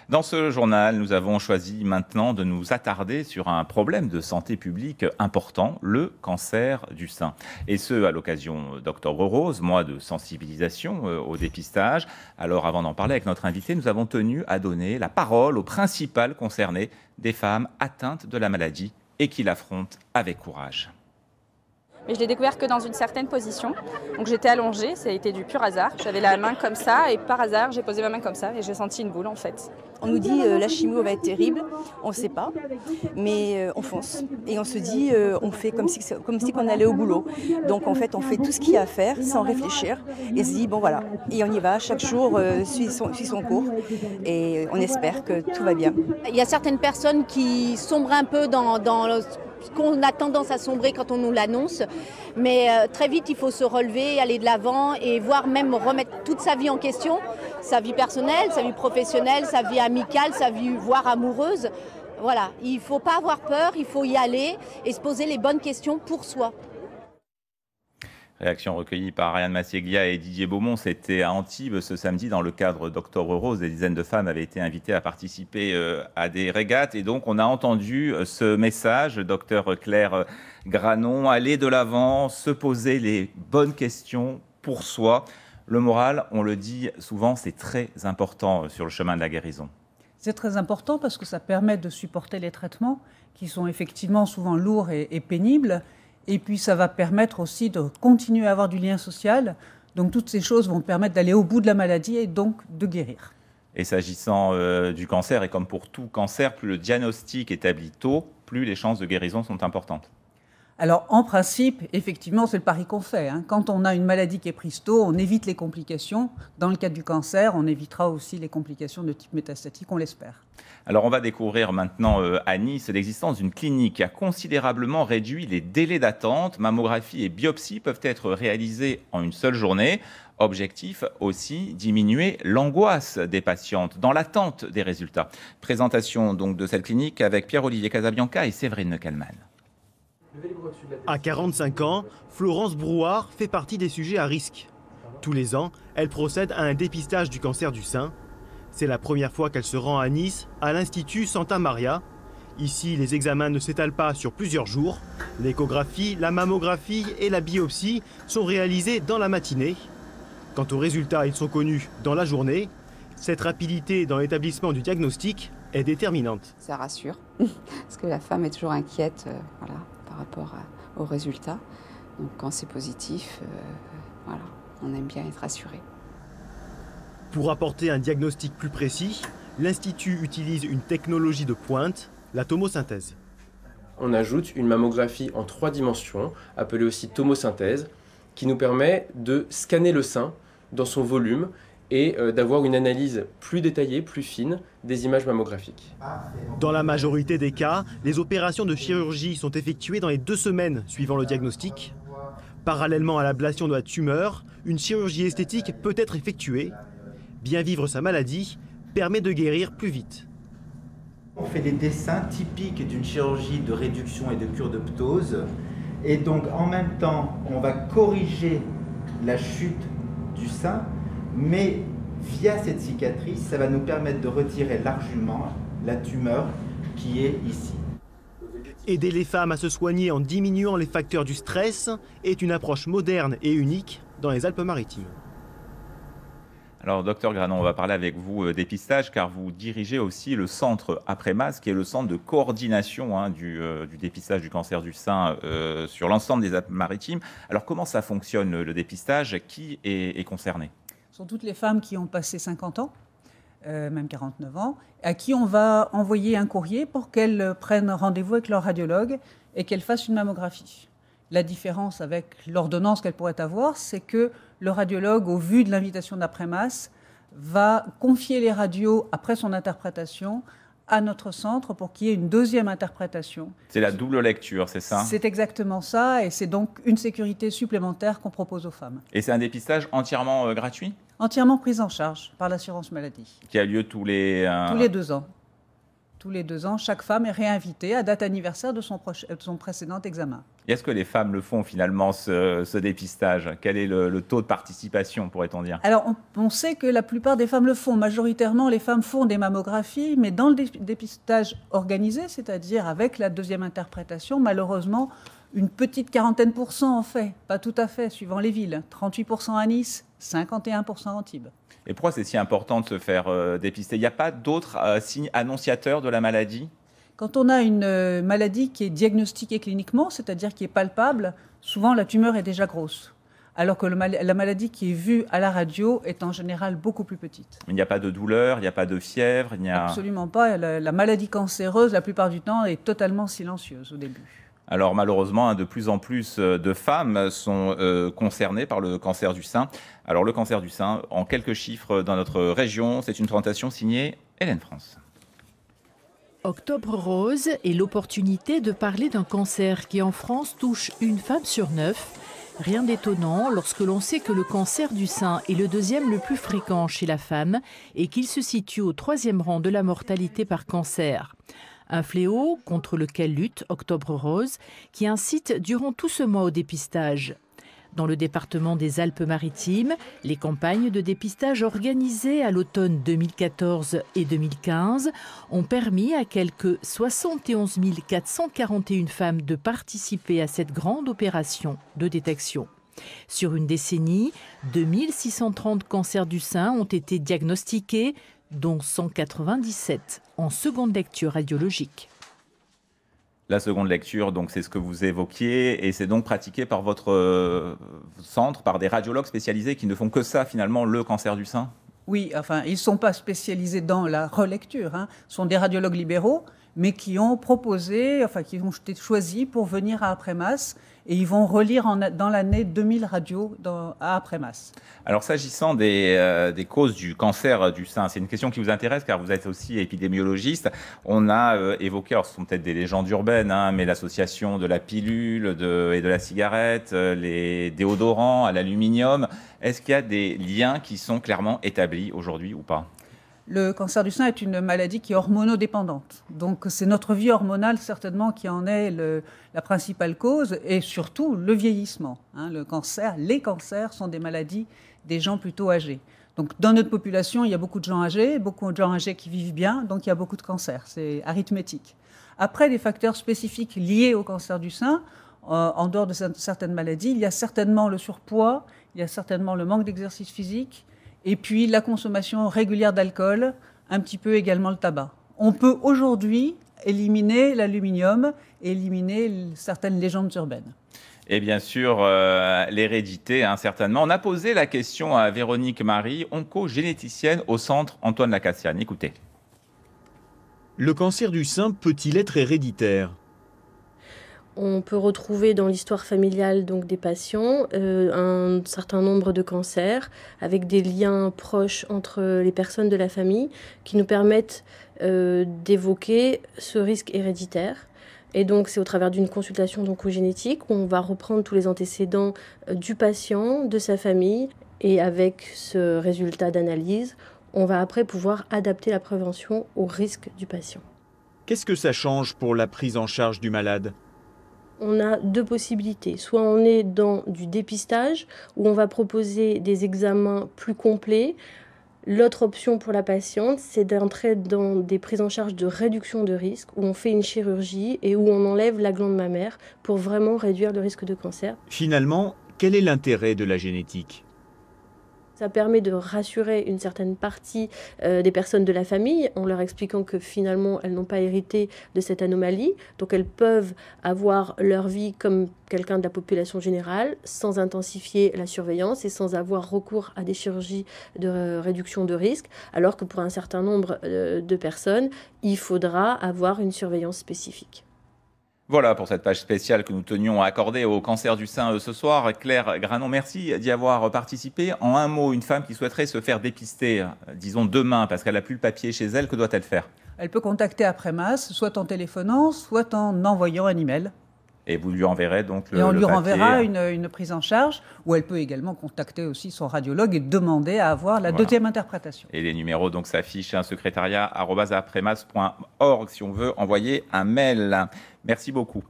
Dans ce journal, nous avons choisi maintenant de nous attarder sur un problème de santé publique important, le cancer du sein. Et ce, à l'occasion d'Octobre Rose, mois de sensibilisation au dépistage. Alors, avant d'en parler avec notre invité, nous avons tenu à donner la parole aux principales concernées, des femmes atteintes de la maladie et qui l'affrontent avec courage. Mais je l'ai découvert que dans une certaine position. Donc j'étais allongée, ça a été du pur hasard. J'avais la main comme ça et par hasard j'ai posé ma main comme ça et j'ai senti une boule en fait. On nous dit la chimio va être terrible, on ne sait pas, mais on fonce. Et on se dit, on fait comme si on allait au boulot. Donc en fait on fait tout ce qu'il y a à faire sans réfléchir et se dit bon voilà, et on y va, chaque jour suit son cours et on espère que tout va bien. Il y a certaines personnes qui sombrent un peu dans ce qu'on a tendance à sombrer quand on nous l'annonce. Mais très vite, il faut se relever, aller de l'avant et voire même remettre toute sa vie en question, sa vie personnelle, sa vie professionnelle, sa vie amicale, sa vie voire amoureuse. Voilà, il ne faut pas avoir peur, il faut y aller et se poser les bonnes questions pour soi. Réaction recueillie par Ariane Massieglia et Didier Beaumont. C'était à Antibes ce samedi dans le cadre d'Octobre Rose. Des dizaines de femmes avaient été invitées à participer à des régates. Et donc, on a entendu ce message, docteur Claire Granon, aller de l'avant, se poser les bonnes questions pour soi. Le moral, on le dit souvent, c'est très important sur le chemin de la guérison. C'est très important parce que ça permet de supporter les traitements qui sont effectivement souvent lourds et pénibles. Et puis, ça va permettre aussi de continuer à avoir du lien social. Donc, toutes ces choses vont permettre d'aller au bout de la maladie et donc de guérir. Et s'agissant du cancer, et comme pour tout cancer, plus le diagnostic est établi tôt, plus les chances de guérison sont importantes. Alors, en principe, effectivement, c'est le pari qu'on fait. Quand on a une maladie qui est prise tôt, on évite les complications. Dans le cas du cancer, on évitera aussi les complications de type métastatique, on l'espère. Alors, on va découvrir maintenant à Nice l'existence d'une clinique qui a considérablement réduit les délais d'attente. Mammographie et biopsie peuvent être réalisées en une seule journée. Objectif aussi, diminuer l'angoisse des patientes dans l'attente des résultats. Présentation donc de cette clinique avec Pierre-Olivier Casabianca et Séverine Neckelmann. À 45 ans, Florence Brouard fait partie des sujets à risque. Tous les ans, elle procède à un dépistage du cancer du sein. C'est la première fois qu'elle se rend à Nice, à l'Institut Santa Maria. Ici, les examens ne s'étalent pas sur plusieurs jours. L'échographie, la mammographie et la biopsie sont réalisés dans la matinée. Quant aux résultats, ils sont connus dans la journée. Cette rapidité dans l'établissement du diagnostic est déterminante. Ça rassure, parce que la femme est toujours inquiète par rapport aux résultats. Donc quand c'est positif, on aime bien être rassuré. Pour apporter un diagnostic plus précis, l'Institut utilise une technologie de pointe, la tomosynthèse. On ajoute une mammographie en 3 dimensions, appelée aussi tomosynthèse, qui nous permet de scanner le sein dans son volume et d'avoir une analyse plus détaillée, plus fine des images mammographiques. Dans la majorité des cas, les opérations de chirurgie sont effectuées dans les 2 semaines suivant le diagnostic. Parallèlement à l'ablation de la tumeur, une chirurgie esthétique peut être effectuée. Bien vivre sa maladie permet de guérir plus vite. On fait des dessins typiques d'une chirurgie de réduction et de cure de ptose. Et donc en même temps, on va corriger la chute du sein, mais via cette cicatrice, ça va nous permettre de retirer largement la tumeur qui est ici. Aider les femmes à se soigner en diminuant les facteurs du stress est une approche moderne et unique dans les Alpes-Maritimes. Alors, docteur Granon, on va parler avec vous dépistage, car vous dirigez aussi le centre Après-Mas, qui est le centre de coordination du dépistage du cancer du sein sur l'ensemble des Alpes-Maritimes. Alors, comment ça fonctionne, le dépistage? Qui est concerné? Ce sont toutes les femmes qui ont passé 50 ans, même 49 ans, à qui on va envoyer un courrier pour qu'elles prennent rendez-vous avec leur radiologue et qu'elles fassent une mammographie. La différence avec l'ordonnance qu'elle pourrait avoir, c'est que le radiologue, au vu de l'invitation d'Après-Mas, va confier les radios après son interprétation à notre centre pour qu'il y ait une deuxième interprétation. C'est la double lecture, c'est ça? C'est exactement ça, et c'est donc une sécurité supplémentaire qu'on propose aux femmes. Et c'est un dépistage entièrement gratuit? Entièrement pris en charge par l'assurance maladie. Qui a lieu tous les 2 ans. Tous les 2 ans, chaque femme est réinvitée à date anniversaire de son précédent examen. Est-ce que les femmes le font finalement, ce dépistage? Quel est le taux de participation, pourrait-on dire? Alors, on sait que la plupart des femmes le font. Majoritairement, les femmes font des mammographies, mais dans le dépistage organisé, c'est-à-dire avec la deuxième interprétation, malheureusement, une petite quarantaine % en fait. Pas tout à fait, suivant les villes. 38% à Nice, 51% à Antibes. Et pourquoi c'est si important de se faire dépister? Il n'y a pas d'autres signes annonciateurs de la maladie? Quand on a une maladie qui est diagnostiquée cliniquement, c'est-à-dire qui est palpable, souvent la tumeur est déjà grosse. Alors que la maladie qui est vue à la radio est en général beaucoup plus petite. Il n'y a pas de douleur, il n'y a pas de fièvre, Absolument pas. La maladie cancéreuse, la plupart du temps, est totalement silencieuse au début. Alors malheureusement, de plus en plus de femmes sont concernées par le cancer du sein. Alors le cancer du sein, en quelques chiffres dans notre région, c'est une présentation signée Hélène France. Octobre rose est l'opportunité de parler d'un cancer qui en France touche une femme sur 9. Rien d'étonnant lorsque l'on sait que le cancer du sein est le deuxième le plus fréquent chez la femme et qu'il se situe au 3e rang de la mortalité par cancer. Un fléau contre lequel lutte Octobre rose, qui incite durant tout ce mois au dépistage. Dans le département des Alpes-Maritimes, les campagnes de dépistage organisées à l'automne 2014 et 2015 ont permis à quelques 71 441 femmes de participer à cette grande opération de détection. Sur une décennie, 2630 cancers du sein ont été diagnostiqués, dont 197 en seconde lecture radiologique. La seconde lecture, donc, c'est ce que vous évoquiez, et c'est donc pratiqué par votre centre, par des radiologues spécialisés qui ne font que ça, finalement, le cancer du sein? Oui, enfin, ils ne sont pas spécialisés dans la relecture. Ce sont des radiologues libéraux, mais qui ont proposé, enfin, qui ont été choisis pour venir à Après-Masse, et ils vont relire dans l'année 2000 radios à Après-Masse. Alors, s'agissant des causes du cancer du sein, c'est une question qui vous intéresse car vous êtes aussi épidémiologiste. On a évoqué, alors ce sont peut-être des légendes urbaines, mais l'association de la pilule et de la cigarette, les déodorants à l'aluminium. Est-ce qu'il y a des liens qui sont clairement établis aujourd'hui ou pas? Le cancer du sein est une maladie qui est hormonodépendante. Donc c'est notre vie hormonale certainement qui en est la principale cause et surtout le vieillissement. Les cancers sont des maladies des gens plutôt âgés. Donc dans notre population, il y a beaucoup de gens âgés qui vivent bien, donc il y a beaucoup de cancers. C'est arithmétique. Après, des facteurs spécifiques liés au cancer du sein, en dehors de certaines maladies, il y a certainement le surpoids, il y a certainement le manque d'exercice physique, et puis la consommation régulière d'alcool, un petit peu également le tabac. On peut aujourd'hui éliminer l'aluminium et éliminer certaines légendes urbaines. Et bien sûr, l'hérédité, certainement. On a posé la question à Véronique Marie, oncogénéticienne au centre Antoine Lacassiane. Écoutez. Le cancer du sein peut-il être héréditaire ? On peut retrouver dans l'histoire familiale donc, des patients un certain nombre de cancers avec des liens proches entre les personnes de la famille qui nous permettent d'évoquer ce risque héréditaire. Et donc c'est au travers d'une consultation oncogénétique où on va reprendre tous les antécédents du patient, de sa famille, et avec ce résultat d'analyse, on va après pouvoir adapter la prévention au risque du patient. Qu'est-ce que ça change pour la prise en charge du malade ? On a deux possibilités. Soit on est dans du dépistage, où on va proposer des examens plus complets. L'autre option pour la patiente, c'est d'entrer dans des prises en charge de réduction de risque, où on fait une chirurgie et où on enlève la glande mammaire pour vraiment réduire le risque de cancer. Finalement, quel est l'intérêt de la génétique ? Ça permet de rassurer une certaine partie des personnes de la famille en leur expliquant que finalement elles n'ont pas hérité de cette anomalie. Donc elles peuvent avoir leur vie comme quelqu'un de la population générale sans intensifier la surveillance et sans avoir recours à des chirurgies de réduction de risque. Alors que pour un certain nombre de personnes, il faudra avoir une surveillance spécifique. Voilà pour cette page spéciale que nous tenions à accorder au cancer du sein ce soir. Claire Granon, merci d'y avoir participé. En un mot, une femme qui souhaiterait se faire dépister, disons demain, parce qu'elle n'a plus le papier chez elle, que doit-elle faire ? Elle peut contacter Après-Masse, soit en téléphonant, soit en envoyant un email. Et vous lui enverrez donc Et on lui papier. renverra une prise en charge, où elle peut également contacter aussi son radiologue et demander à avoir la deuxième interprétation. Et les numéros donc s'affichent à secrétariat@apremas.org si on veut envoyer un mail. Merci beaucoup.